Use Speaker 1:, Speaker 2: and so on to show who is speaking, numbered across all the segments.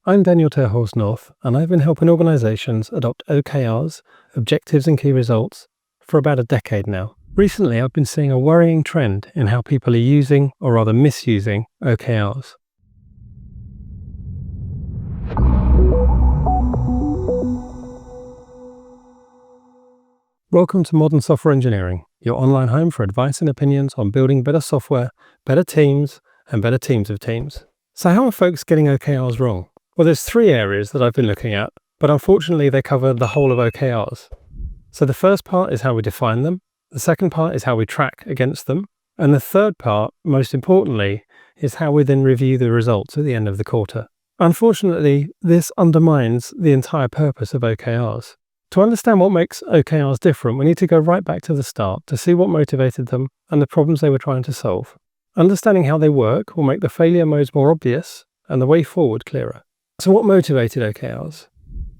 Speaker 1: I'm Terhorst-North, and I've been helping organisations adopt OKRs, objectives and key results, for about a decade now. Recently, I've been seeing a worrying trend in how people are using, or rather misusing, OKRs. Welcome to Modern Software Engineering, your online home for advice and opinions on building better software, better teams, and better teams of teams. So how are folks getting OKRs wrong? Well, there's three areas that I've been looking at, but unfortunately they cover the whole of OKRs. So the first part is how we define them, the second part is how we track against them, and the third part, most importantly, is how we then review the results at the end of the quarter. Unfortunately, this undermines the entire purpose of OKRs. To understand what makes OKRs different, we need to go right back to the start to see what motivated them and the problems they were trying to solve. Understanding how they work will make the failure modes more obvious and the way forward clearer. So what motivated OKRs?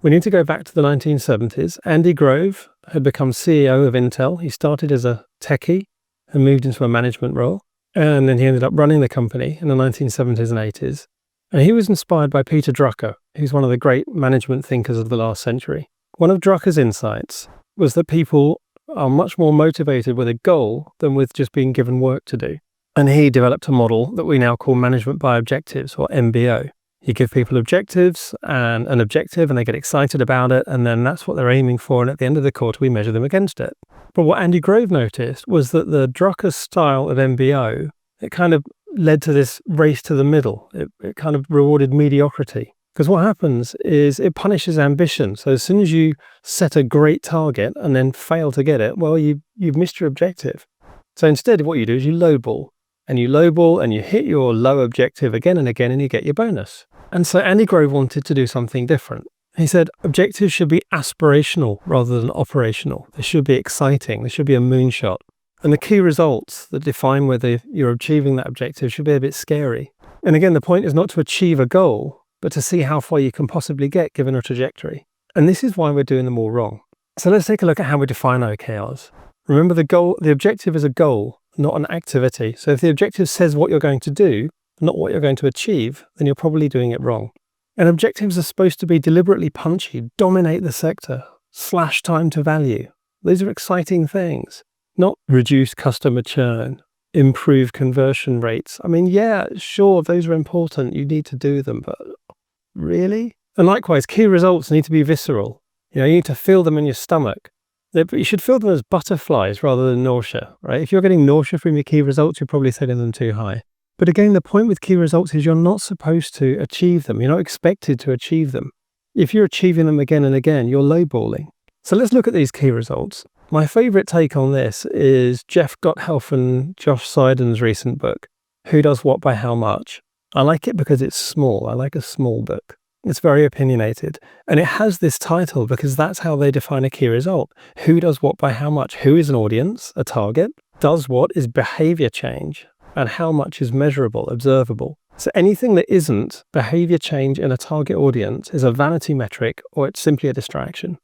Speaker 1: We need to go back to the 1970s. Andy Grove had become CEO of Intel. He started as a techie and moved into a management role. And then he ended up running the company in the 1970s and 80s. And he was inspired by Peter Drucker, who's one of the great management thinkers of the last century. One of Drucker's insights was that people are much more motivated with a goal than with just being given work to do. And he developed a model that we now call management by objectives, or MBO. You give people objectives and an objective and they get excited about it, and then that's what they're aiming for, and at the end of the quarter we measure them against it. But what Andy Grove noticed was that the Drucker style of MBO, it kind of led to this race to the middle. It kind of rewarded mediocrity. Because what happens is it punishes ambition. So as soon as you set a great target and then fail to get it, well, you've missed your objective. So instead what you do is you lowball. And you lowball and you hit your low objective again and again and you get your bonus. And so Andy Grove wanted to do something different. He said objectives should be aspirational rather than operational. They should be exciting. They should be a moonshot. And the key results that define whether you're achieving that objective should be a bit scary. And again, the point is not to achieve a goal, but to see how far you can possibly get given a trajectory. And this is why we're doing them all wrong. So let's take a look at how we define OKRs. Remember, the objective is a goal, not an activity. So if the objective says what you're going to do, not what you're going to achieve, then you're probably doing it wrong. And objectives are supposed to be deliberately punchy, dominate the sector, slash time to value. These are exciting things, not reduce customer churn, improve conversion rates. I mean, yeah, sure, those are important. You need to do them, but really? And likewise, key results need to be visceral. You need to feel them in your stomach. You should feel them as butterflies rather than nausea, right? If you're getting nausea from your key results, you're probably setting them too high. But again, the point with key results is you're not supposed to achieve them. You're not expected to achieve them. If you're achieving them again and again, you're lowballing. So let's look at these key results. My favorite take on this is Jeff Gotthelf and Josh Seiden's recent book, Who Does What by How Much. I like it because it's small. I like a small book. It's very opinionated, and it has this title because that's how they define a key result. Who does what by how much? Who is an audience, a target? Does what is behaviour change, and how much is measurable, observable. So anything that isn't behaviour change in a target audience is a vanity metric, or it's simply a distraction.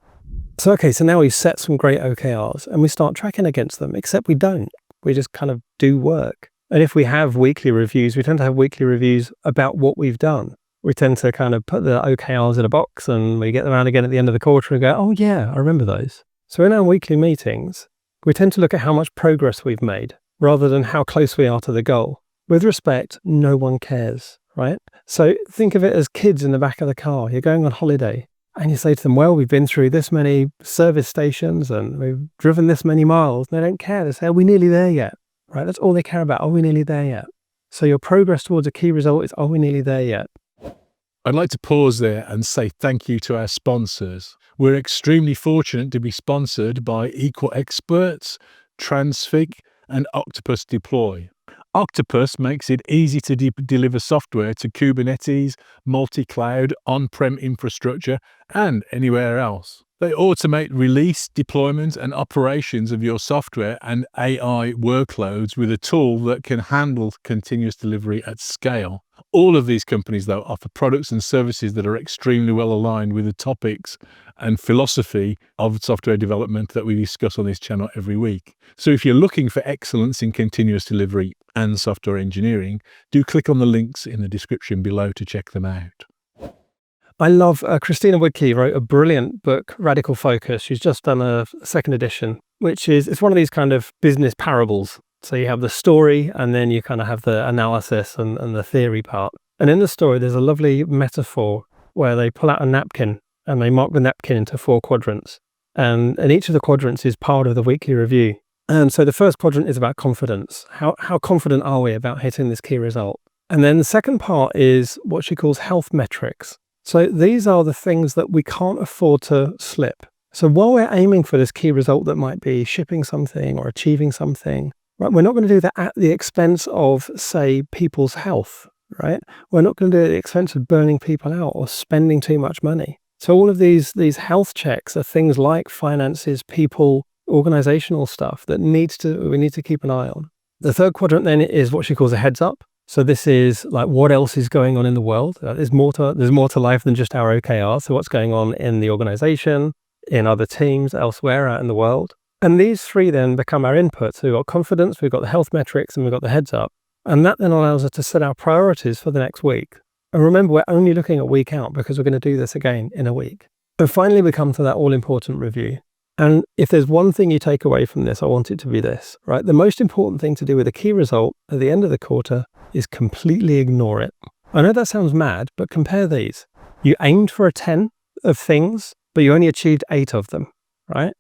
Speaker 1: So now we've set some great OKRs and we start tracking against them, except we don't. We just kind of do work. And if we have weekly reviews, we tend to have weekly reviews about what we've done. We tend to kind of put the OKRs in a box and we get them out again at the end of the quarter and go, oh yeah, I remember those. So in our weekly meetings, we tend to look at how much progress we've made rather than how close we are to the goal. With respect, no one cares, right? So think of it as kids in the back of the car. You're going on holiday and you say to them, well, we've been through this many service stations and we've driven this many miles. They don't care. They say, are we nearly there yet? Right? That's all they care about. Are we nearly there yet? So your progress towards a key result is, are we nearly there yet?
Speaker 2: I'd like to pause there and say thank you to our sponsors. We're extremely fortunate to be sponsored by Equal Experts, Transfig, and Octopus Deploy. Octopus makes it easy to deliver software to Kubernetes, multi-cloud, on-prem infrastructure, and anywhere else. They automate release, deployment, and operations of your software and AI workloads with a tool that can handle continuous delivery at scale. All of these companies, though, offer products and services that are extremely well aligned with the topics and philosophy of software development that we discuss on this channel every week. So if you're looking for excellence in continuous delivery and software engineering, do click on the links in the description below to check them out.
Speaker 1: I love Christina Woodkey wrote a brilliant book, Radical Focus. She's just done a second edition, which is, it's one of these kind of business parables. So you have the story and then you kind of have the analysis and the theory part. And in the story, there's a lovely metaphor where they pull out a napkin and they mark the napkin into 4 quadrants. And each of the quadrants is part of the weekly review. And so the first quadrant is about confidence. How confident are we about hitting this key result? And then the second part is what she calls health metrics. So these are the things that we can't afford to slip. So while we're aiming for this key result that might be shipping something or achieving something, right, we're not going to do that at the expense of, say, people's health, right? We're not going to do it at the expense of burning people out or spending too much money. So all of these health checks are things like finances, people, organizational stuff that we need to keep an eye on. The third quadrant then is what she calls a heads up. So this is like what else is going on in the world. There's more to life than just our OKRs. So what's going on in the organization, in other teams, elsewhere out in the world. And these 3 then become our inputs. So we've got confidence, we've got the health metrics, and we've got the heads up. And that then allows us to set our priorities for the next week. And remember, we're only looking at week out because we're going to do this again in a week. So finally, we come to that all-important review. And if there's one thing you take away from this, I want it to be this, right? The most important thing to do with a key result at the end of the quarter is completely ignore it. I know that sounds mad, but compare these. You aimed for a 10 of things, but you only achieved 8 of them, right?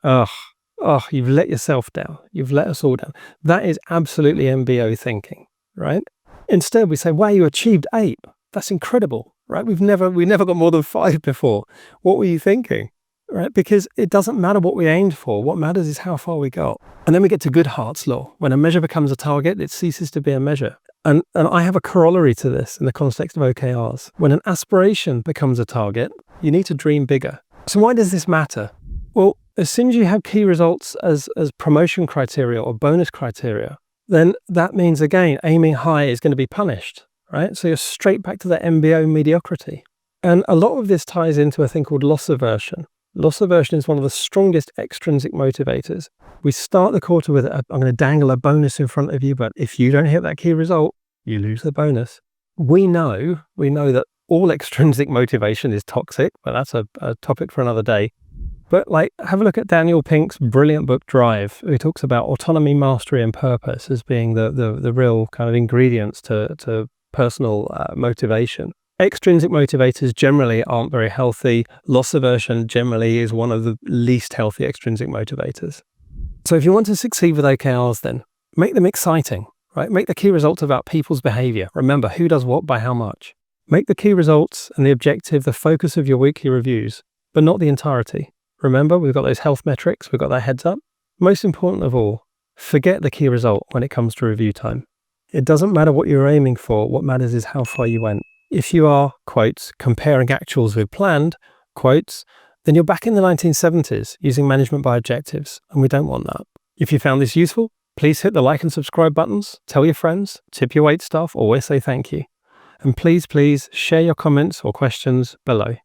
Speaker 1: You've let yourself down. You've let us all down. That is absolutely MBO thinking, right? Instead, we say, wow, you achieved 8. That's incredible, right? We never got more than 5 before. What were you thinking? Right? Because it doesn't matter what we aimed for. What matters is how far we got. And then we get to Goodhart's law. When a measure becomes a target, it ceases to be a measure. And I have a corollary to this in the context of OKRs. When an aspiration becomes a target, you need to dream bigger. So why does this matter? Well, as soon as you have key results as promotion criteria or bonus criteria, then that means, again, aiming high is going to be punished, right? So you're straight back to the MBO mediocrity. And a lot of this ties into a thing called loss aversion. Loss aversion is one of the strongest extrinsic motivators. We start the quarter with, I'm going to dangle a bonus in front of you, but if you don't hit that key result, you lose the bonus. We know that all extrinsic motivation is toxic, but that's a topic for another day. But have a look at Daniel Pink's brilliant book, Drive, who talks about autonomy, mastery, and purpose as being the real kind of ingredients to personal motivation. Extrinsic motivators generally aren't very healthy. Loss aversion generally is one of the least healthy extrinsic motivators. So if you want to succeed with OKRs, then make them exciting, right? Make the key results about people's behaviour. Remember, who does what by how much. Make the key results and the objective the focus of your weekly reviews, but not the entirety. Remember, we've got those health metrics, we've got that heads up. Most important of all, forget the key result when it comes to review time. It doesn't matter what you're aiming for. What matters is how far you went. If you are, quotes, comparing actuals with planned, quotes, then you're back in the 1970s using management by objectives, and we don't want that. If you found this useful, please hit the like and subscribe buttons, tell your friends, tip your wait staff, always say thank you. And please share your comments or questions below.